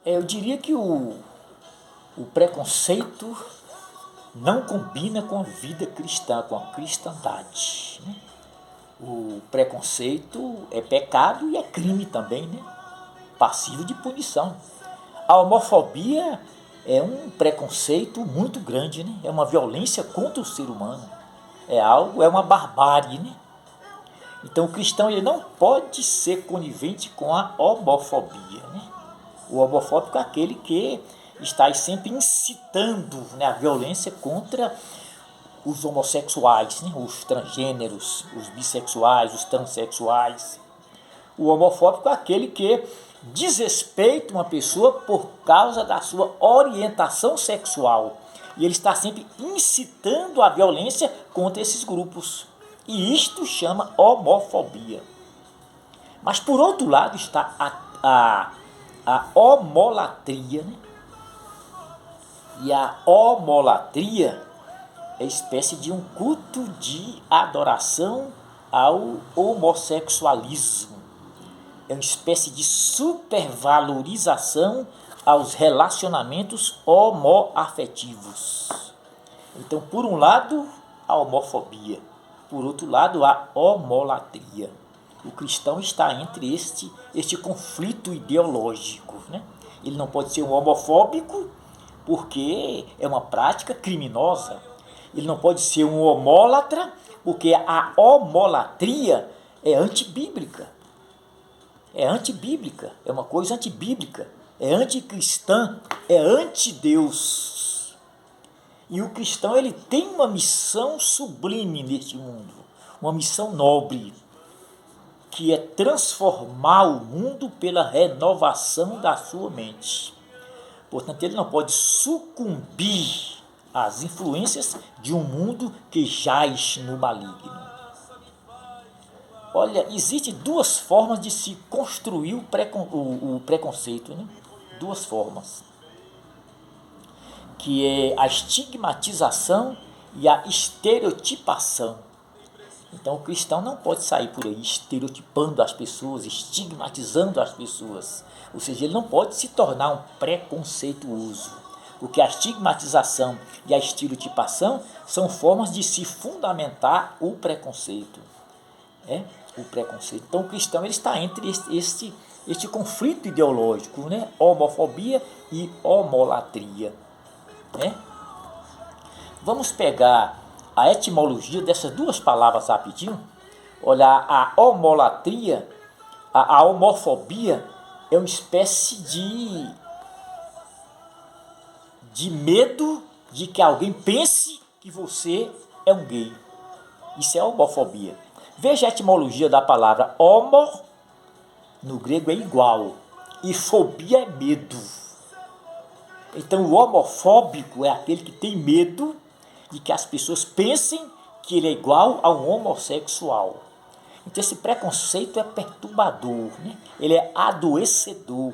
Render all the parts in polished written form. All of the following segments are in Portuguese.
Eu diria que o preconceito não combina com a vida cristã, com a cristandade, né? O preconceito é pecado e é crime também, né? Passivo de punição. A homofobia é um preconceito muito grande, né? É uma violência contra o ser humano. É uma barbárie, né? Então o cristão ele não pode ser conivente com a homofobia, né? O homofóbico é aquele que está sempre incitando, né, a violência contra os homossexuais, né, os transgêneros, os bissexuais, os transexuais. O homofóbico é aquele que desrespeita uma pessoa por causa da sua orientação sexual. E ele está sempre incitando a violência contra esses grupos. E isto chama homofobia. Mas por outro lado está a homolatria, né? E a homolatria é espécie de um culto de adoração ao homossexualismo. É uma espécie de supervalorização aos relacionamentos homoafetivos. Então, por um lado, a homofobia, por outro lado, a homolatria. O cristão está entre este conflito ideológico, né? Ele não pode ser um homofóbico porque é uma prática criminosa. Ele não pode ser um homólatra porque a homolatria é antibíblica. É antibíblica, é uma coisa antibíblica, é anticristã, é antideus. E o cristão ele tem uma missão sublime neste mundo, uma missão nobre, que é transformar o mundo pela renovação da sua mente. Portanto, ele não pode sucumbir às influências de um mundo que jaz no maligno. Olha, existem duas formas de se construir o preconceito, né? Duas formas, que é a estigmatização e a estereotipação. Então o cristão não pode sair por aí estereotipando as pessoas, estigmatizando as pessoas. Ou seja, ele não pode se tornar um preconceituoso. Porque a estigmatização e a estereotipação são formas de se fundamentar o preconceito. O preconceito. Então o cristão ele está entre este conflito ideológico, né? Homofobia e homolatria. Né? Vamos pegar a etimologia dessas duas palavras rapidinho. Olhar a homolatria, a homofobia é uma espécie de medo de que alguém pense que você é um gay. Isso é homofobia. Veja a etimologia da palavra homo, no grego é igual, e fobia é medo. Então o homofóbico é aquele que tem medo de que as pessoas pensem que ele é igual a um homossexual. Então esse preconceito é perturbador, né? Ele é adoecedor,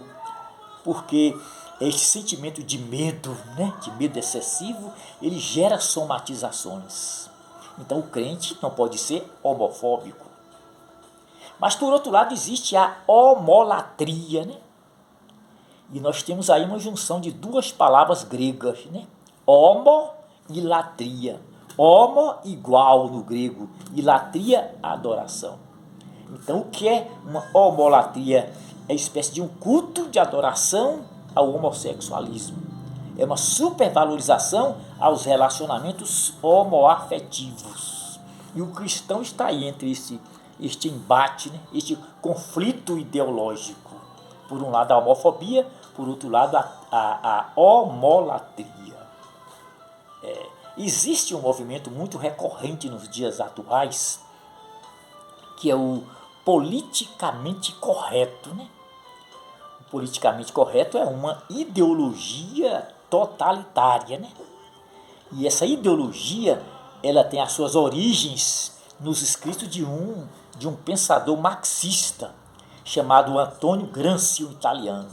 porque esse sentimento de medo, né? De medo excessivo, ele gera somatizações. Então o crente não pode ser homofóbico. Mas por outro lado existe a homolatria, né? E nós temos aí uma junção de duas palavras gregas, né? Homo e latria. Homo igual no grego e latria adoração. Então o que é uma homolatria? É uma espécie de um culto de adoração ao homossexualismo. É uma supervalorização aos relacionamentos homoafetivos. E o cristão está aí entre este embate, né? Este conflito ideológico. Por um lado a homofobia, por outro lado a homolatria. Existe um movimento muito recorrente nos dias atuais, que é o politicamente correto, né? O politicamente correto é uma ideologia totalitária, né? E essa ideologia, ela tem as suas origens nos escritos de um pensador marxista chamado Antônio Gramsci, um italiano.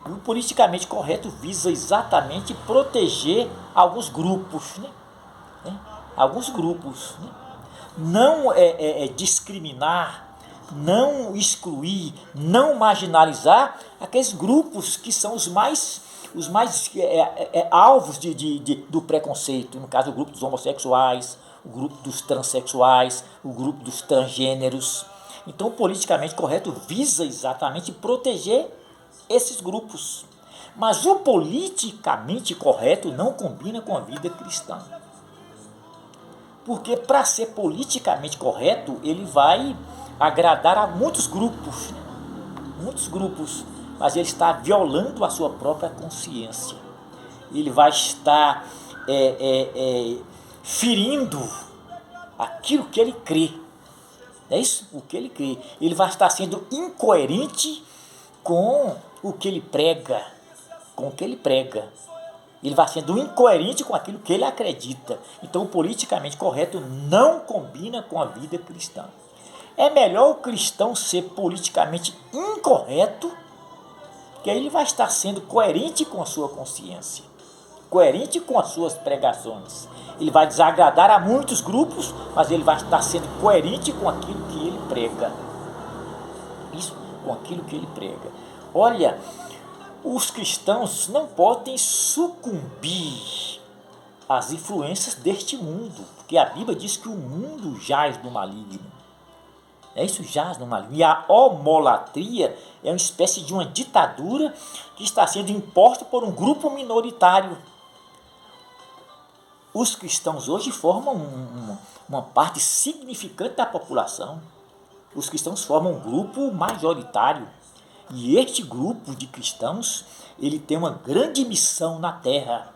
E o politicamente correto visa exatamente proteger alguns grupos, né? Alguns grupos, né? Não discriminar, não excluir, não marginalizar aqueles grupos que são os mais alvos do preconceito. No caso, o grupo dos homossexuais, o grupo dos transexuais, o grupo dos transgêneros. Então, o politicamente correto visa exatamente proteger esses grupos. Mas o politicamente correto não combina com a vida cristã. Porque para ser politicamente correto, ele vai agradar a muitos grupos, mas ele está violando a sua própria consciência. Ele vai estar ferindo aquilo que ele crê. É isso? O que ele crê. Ele vai estar sendo incoerente com o que ele prega. Ele vai sendo incoerente com aquilo que ele acredita. Então, o politicamente correto não combina com a vida cristã. É melhor o cristão ser politicamente incorreto, que aí ele vai estar sendo coerente com a sua consciência, coerente com as suas pregações. Ele vai desagradar a muitos grupos, mas ele vai estar sendo coerente com aquilo que ele prega. Isso, com aquilo que ele prega. Olha, os cristãos não podem sucumbir às influências deste mundo, porque a Bíblia diz que o mundo jaz do maligno. Isso jaz no maligno. E a homolatria é uma espécie de uma ditadura que está sendo imposta por um grupo minoritário. Os cristãos hoje formam uma parte significante da população. Os cristãos formam um grupo majoritário. E este grupo de cristãos, ele tem uma grande missão na terra.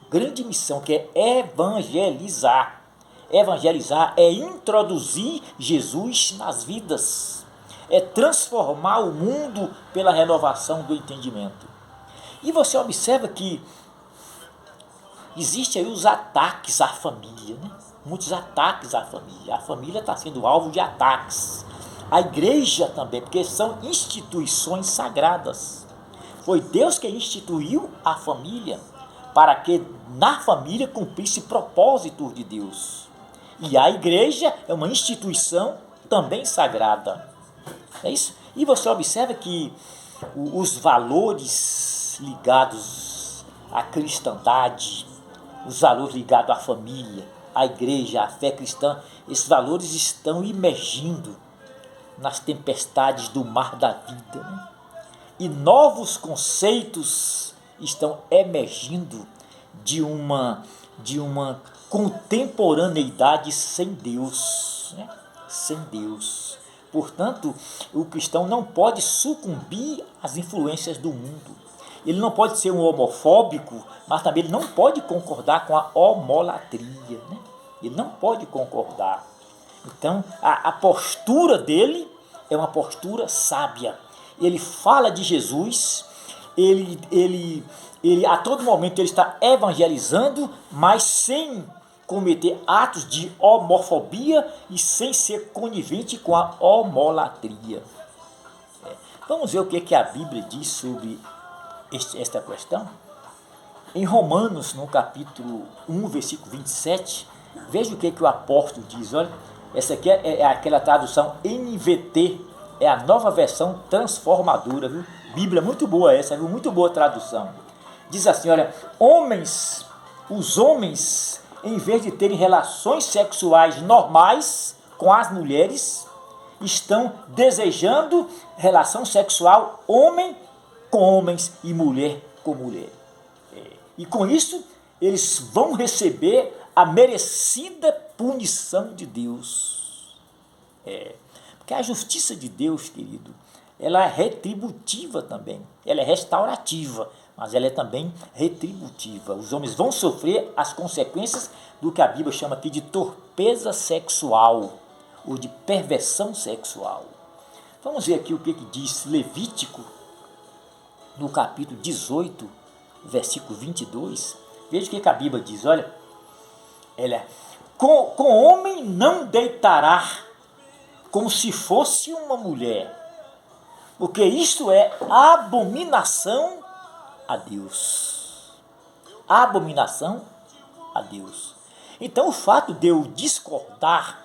Grande missão, que é evangelizar. Evangelizar é introduzir Jesus nas vidas. É transformar o mundo pela renovação do entendimento. E você observa que existem aí os ataques à família, né? Muitos ataques à família. A família está sendo alvo de ataques. A igreja também, porque são instituições sagradas. Foi Deus que instituiu a família, para que na família cumprisse propósitos de Deus. E a igreja é uma instituição também sagrada. É isso? E você observa que os valores ligados à cristandade, os valores ligados à família, à igreja, à fé cristã, esses valores estão emergindo nas tempestades do mar da vida, né? E novos conceitos estão emergindo de uma contemporaneidade sem Deus, né? Sem Deus. Portanto, o cristão não pode sucumbir às influências do mundo. Ele não pode ser um homofóbico, mas também ele não pode concordar com a homolatria, né? Ele não pode concordar. Então, a postura dele é uma postura sábia. Ele fala de Jesus, ele a todo momento ele está evangelizando, mas sem cometer atos de homofobia e sem ser conivente com a homolatria. Vamos ver o que a Bíblia diz sobre esta questão? Em Romanos, no capítulo 1, versículo 27, veja o que o apóstolo diz. Olha, essa aqui é aquela tradução NVT, é a nova versão transformadora, viu? Bíblia muito boa essa, viu? Muito boa tradução. Diz assim, olha, os homens, em vez de terem relações sexuais normais com as mulheres, estão desejando relação sexual homem com homens e mulher com mulher. E com isso, eles vão receber a merecida punição de Deus. Porque a justiça de Deus, querido, ela é retributiva também, ela é restaurativa, mas ela é também retributiva. Os homens vão sofrer as consequências do que a Bíblia chama aqui de torpeza sexual, ou de perversão sexual. Vamos ver aqui o que diz Levítico, no capítulo 18, versículo 22. Veja o que a Bíblia diz, olha, com homem não deitará como se fosse uma mulher, porque isto é abominação a Deus. Abominação a Deus. Então, o fato de eu discordar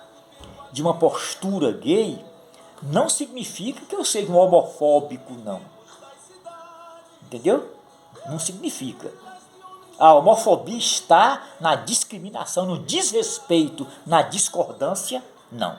de uma postura gay não significa que eu seja um homofóbico, não. Entendeu? Não significa. A homofobia está na discriminação, no desrespeito, na discordância, não.